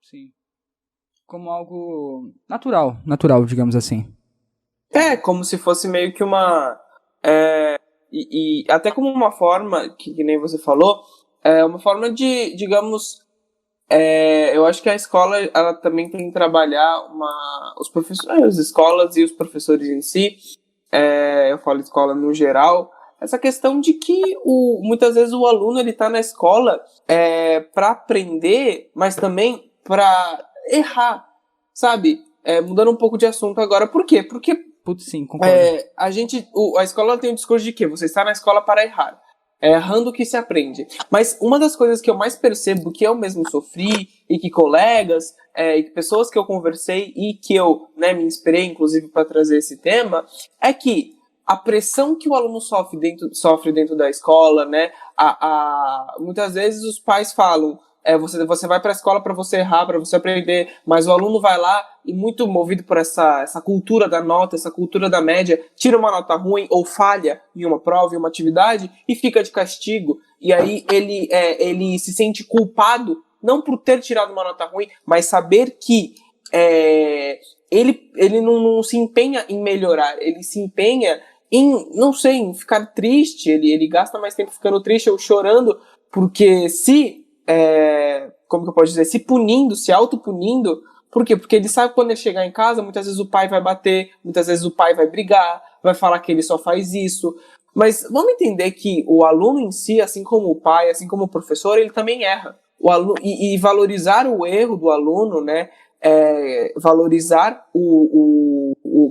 Sim. Como algo natural, digamos assim. Como se fosse meio que uma... E até como uma forma, que nem você falou, uma forma de, digamos... eu acho que a escola, ela também tem que trabalhar os professores, as escolas e os professores em si, eu falo escola no geral, essa questão de que muitas vezes o aluno ele está na escola para aprender, mas também para errar, sabe? Mudando um pouco de assunto agora. Por quê? Porque Putz, sim, concordo. a escola tem um discurso de que você está na escola para errar. É errando que se aprende. Mas uma das coisas que eu mais percebo, que eu mesmo sofri, e que colegas, e que pessoas que eu conversei, e que eu me inspirei, inclusive, para trazer esse tema, é que a pressão que o aluno sofre dentro da escola, né? Muitas vezes os pais falam, você vai para a escola para você errar, para você aprender, mas o aluno vai lá e, muito movido por essa cultura da nota, essa cultura da média, tira uma nota ruim ou falha em uma prova, em uma atividade, e fica de castigo. E aí ele se sente culpado, não por ter tirado uma nota ruim, mas saber que ele não se empenha em melhorar, ele se empenha em ficar triste, ele gasta mais tempo ficando triste ou chorando, porque como que eu posso dizer, se punindo, se autopunindo. Por quê? Porque ele sabe que quando ele chegar em casa, muitas vezes o pai vai bater, muitas vezes o pai vai brigar, vai falar que ele só faz isso. Mas vamos entender que o aluno em si, assim como o pai, assim como o professor, ele também erra. E valorizar o erro do aluno, né? Valorizar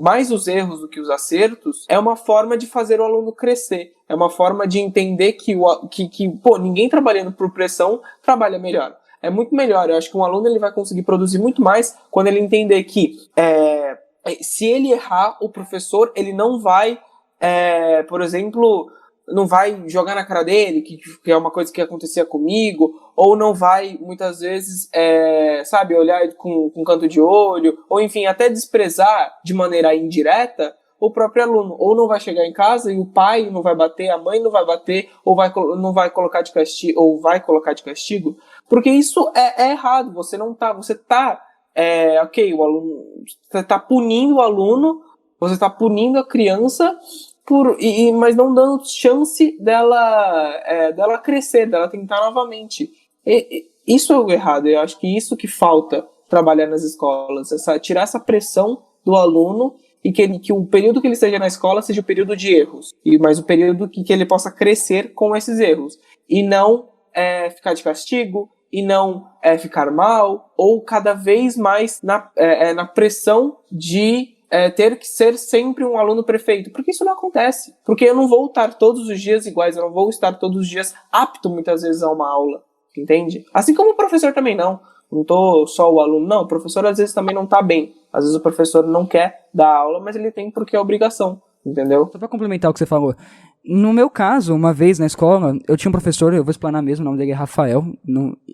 mais os erros do que os acertos, é uma forma de fazer o aluno crescer. É uma forma de entender que ninguém trabalhando por pressão trabalha melhor. É muito melhor. Eu acho que um aluno ele vai conseguir produzir muito mais quando ele entender que se ele errar, o professor ele não vai, por exemplo, não vai jogar na cara dele, que é uma coisa que acontecia comigo, ou não vai, muitas vezes, olhar com um canto de olho, ou enfim, até desprezar de maneira indireta o próprio aluno. Ou não vai chegar em casa e o pai não vai bater, a mãe não vai bater, ou não vai colocar de castigo, ou vai colocar de castigo, porque isso é errado. Você tá, o aluno, você tá punindo o aluno, você tá punindo a criança, mas não dando chance dela crescer, dela tentar novamente. Isso é o errado. Eu acho que isso que falta trabalhar nas escolas, tirar essa pressão do aluno, e que o período que ele esteja na escola seja o período de erros, mas o período que ele possa crescer com esses erros, e não ficar de castigo, e não ficar mal, ou cada vez mais na pressão de ter que ser sempre um aluno perfeito, porque isso não acontece, porque eu não vou estar todos os dias iguais, eu não vou estar todos os dias apto muitas vezes a uma aula, entende? Assim como o professor também não tô só o aluno, não, o professor às vezes também não tá bem, às vezes o professor não quer dar aula, mas ele tem porque é obrigação, entendeu? Só pra complementar o que você falou, no meu caso, uma vez na escola, eu tinha um professor, eu vou explanar mesmo, o nome dele é Rafael,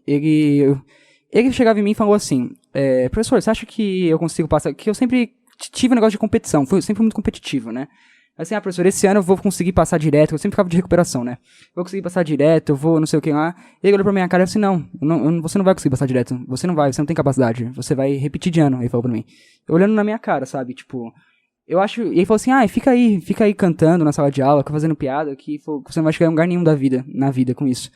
ele chegava em mim e falou assim, professor, você acha que eu consigo passar, que eu sempre tive um negócio de competição, sempre fui muito competitivo, né? Assim, professor, esse ano eu vou conseguir passar direto, eu sempre ficava de recuperação, né? Vou conseguir passar direto, eu vou não sei o que lá. Ele olhou pra minha cara e falou assim, não, você não vai conseguir passar direto, você não tem capacidade, você vai repetir de ano, ele falou pra mim. Olhando na minha cara, sabe, tipo, eu acho, e ele falou assim, fica aí cantando na sala de aula, fazendo piada, que você não vai chegar em lugar nenhum na vida com isso.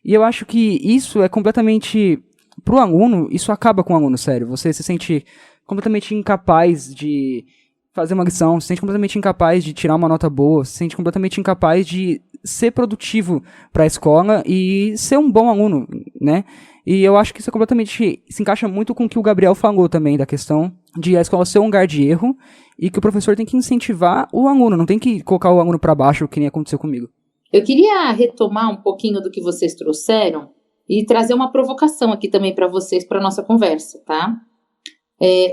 E eu acho que isso é completamente, pro aluno, isso acaba com o aluno, sério, você se sente completamente incapaz de fazer uma lição, se sente completamente incapaz de tirar uma nota boa, se sente completamente incapaz de ser produtivo para a escola e ser um bom aluno, né? E eu acho que isso completamente se encaixa muito com o que o Gabriel falou também, da questão de a escola ser um lugar de erro e que o professor tem que incentivar o aluno, não tem que colocar o aluno para baixo, que nem aconteceu comigo. Eu queria retomar um pouquinho do que vocês trouxeram e trazer uma provocação aqui também para vocês, para nossa conversa, tá?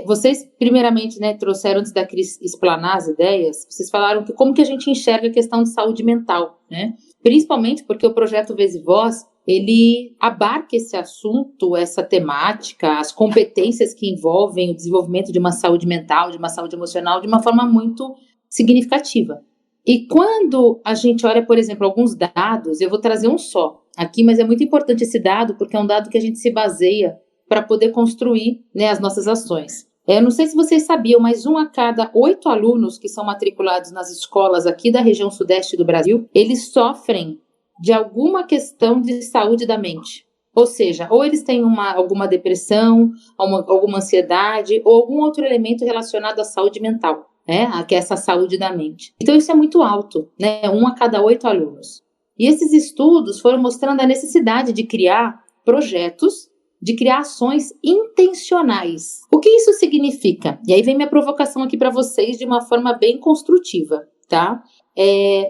Vocês, primeiramente, né, trouxeram, antes da Cris explanar as ideias, vocês falaram que como que a gente enxerga a questão de saúde mental, né? Principalmente porque o projeto Vez e Voz, ele abarca esse assunto, essa temática, as competências que envolvem o desenvolvimento de uma saúde mental, de uma saúde emocional, de uma forma muito significativa. E quando a gente olha, por exemplo, alguns dados, eu vou trazer um só aqui, mas é muito importante esse dado, porque é um dado que a gente se baseia para poder construir, né, as nossas ações. Eu não sei se vocês sabiam, mas 1 a cada 8 alunos que são matriculados nas escolas aqui da região sudeste do Brasil, eles sofrem de alguma questão de saúde da mente. Ou seja, ou eles têm alguma depressão, alguma ansiedade, ou algum outro elemento relacionado à saúde mental, né? Que é essa saúde da mente. Então isso é muito alto, né? 1 a cada 8 alunos. E esses estudos foram mostrando a necessidade de criar projetos, de criar ações intencionais. O que isso significa? E aí vem minha provocação aqui para vocês de uma forma bem construtiva, tá?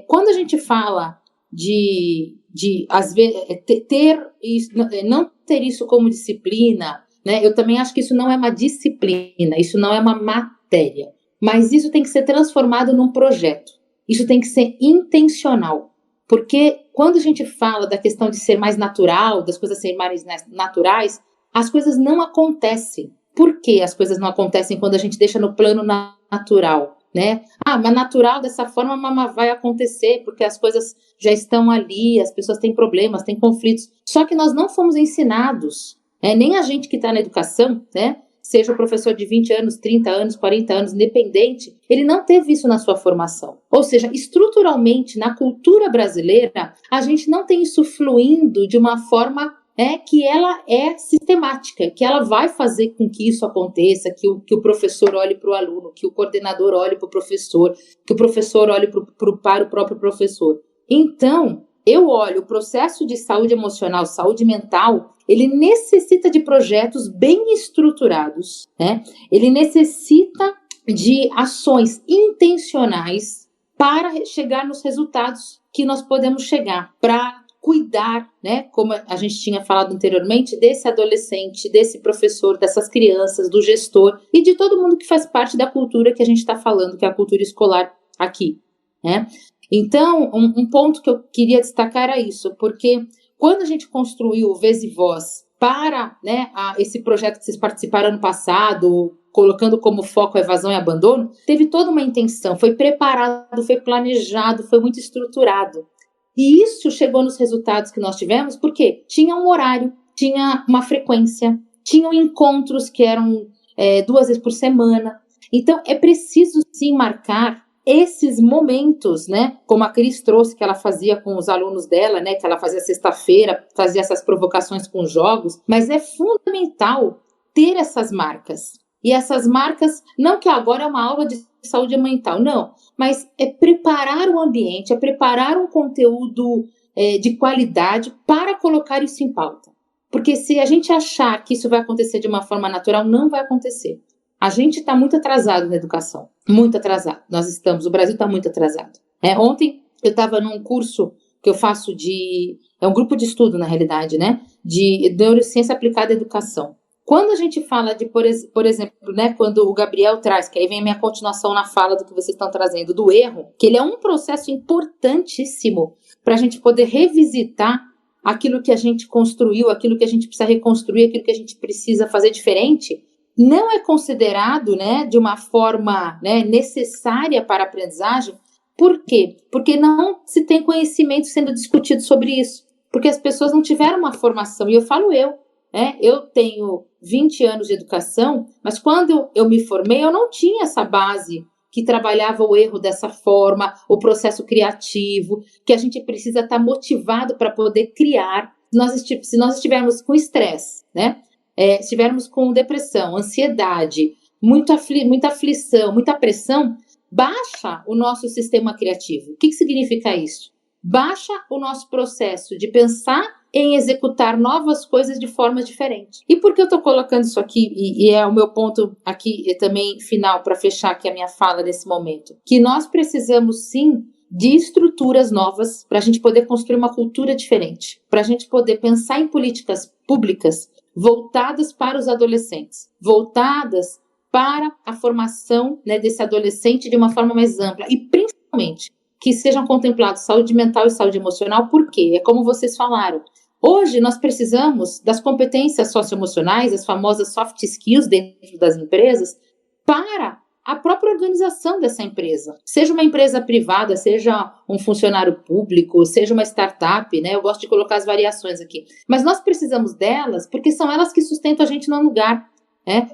Quando a gente fala de às vezes, ter isso, não ter isso como disciplina, né? Eu também acho que isso não é uma disciplina, isso não é uma matéria, mas isso tem que ser transformado num projeto. Isso tem que ser intencional. Porque quando a gente fala da questão de ser mais natural, das coisas serem mais naturais, as coisas não acontecem. Por que as coisas não acontecem quando a gente deixa no plano natural, né? Mas natural dessa forma vai acontecer, porque as coisas já estão ali, as pessoas têm problemas, têm conflitos. Só que nós não fomos ensinados, nem a gente que está na educação, né? Seja o professor de 20 anos, 30 anos, 40 anos, independente, ele não teve isso na sua formação. Ou seja, estruturalmente, na cultura brasileira, a gente não tem isso fluindo de uma forma que ela é sistemática, que ela vai fazer com que isso aconteça, que o professor olhe para o aluno, que o coordenador olhe para o professor, que o professor olhe para o próprio professor. Então, eu olho o processo de saúde emocional, saúde mental, ele necessita de projetos bem estruturados, né? Ele necessita de ações intencionais para chegar nos resultados que nós podemos chegar, para cuidar, né? Como a gente tinha falado anteriormente, desse adolescente, desse professor, dessas crianças, do gestor e de todo mundo que faz parte da cultura que a gente está falando, que é a cultura escolar aqui, né? Então, um ponto que eu queria destacar era isso, porque quando a gente construiu o Vez e Voz para, né, esse projeto que vocês participaram ano passado, colocando como foco a evasão e abandono, teve toda uma intenção, foi preparado, foi planejado, foi muito estruturado. E isso chegou nos resultados que nós tivemos porque tinha um horário, tinha uma frequência, tinham encontros que eram 2 vezes por semana. Então, é preciso sim marcar esses momentos, né, como a Cris trouxe, que ela fazia com os alunos dela, né, que ela fazia sexta-feira, fazia essas provocações com jogos, mas é fundamental ter essas marcas. E essas marcas, não que agora é uma aula de saúde mental, não, mas é preparar o ambiente, é preparar um conteúdo de qualidade para colocar isso em pauta. Porque se a gente achar que isso vai acontecer de uma forma natural, não vai acontecer. A gente está muito atrasado na educação, muito atrasado. O Brasil está muito atrasado. Ontem eu estava num curso que eu faço é um grupo de estudo, na realidade, né, de neurociência aplicada à educação. Quando a gente fala de, por exemplo, né, quando o Gabriel traz, que aí vem a minha continuação na fala do que vocês estão trazendo, do erro, que ele é um processo importantíssimo para a gente poder revisitar aquilo que a gente construiu, aquilo que a gente precisa reconstruir, aquilo que a gente precisa fazer diferente, não é considerado, né, de uma forma, né, necessária para a aprendizagem. Por quê? Porque não se tem conhecimento sendo discutido sobre isso. Porque as pessoas não tiveram uma formação. E eu falo eu tenho 20 anos de educação, mas quando eu me formei, eu não tinha essa base que trabalhava o erro dessa forma, o processo criativo, que a gente precisa estar motivado para poder criar. Se nós estivermos com estresse, né? Se estivermos com depressão, ansiedade, muita aflição, muita pressão, baixa o nosso sistema criativo. O que significa isso? Baixa o nosso processo de pensar em executar novas coisas de formas diferentes. E por que eu estou colocando isso aqui, e é o meu ponto aqui também final para fechar aqui a minha fala nesse momento, que nós precisamos sim de estruturas novas para a gente poder construir uma cultura diferente, para a gente poder pensar em políticas públicas voltadas para os adolescentes, voltadas para a formação, né, desse adolescente de uma forma mais ampla e principalmente que sejam contemplados saúde mental e saúde emocional, porque é como vocês falaram, hoje nós precisamos das competências socioemocionais, as famosas soft skills dentro das empresas, para a própria organização dessa empresa. Seja uma empresa privada, seja um funcionário público, seja uma startup, né? Eu gosto de colocar as variações aqui. Mas nós precisamos delas porque são elas que sustentam a gente no lugar.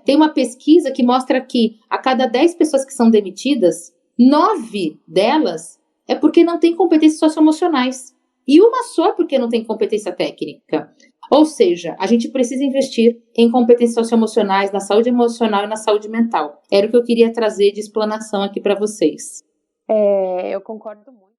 Tem uma pesquisa que mostra que a cada 10 pessoas que são demitidas, 9 delas é porque não têm competências socioemocionais. E uma só porque não tem competência técnica. Ou seja, a gente precisa investir em competências socioemocionais, na saúde emocional e na saúde mental. Era o que eu queria trazer de explanação aqui para vocês. Eu concordo muito.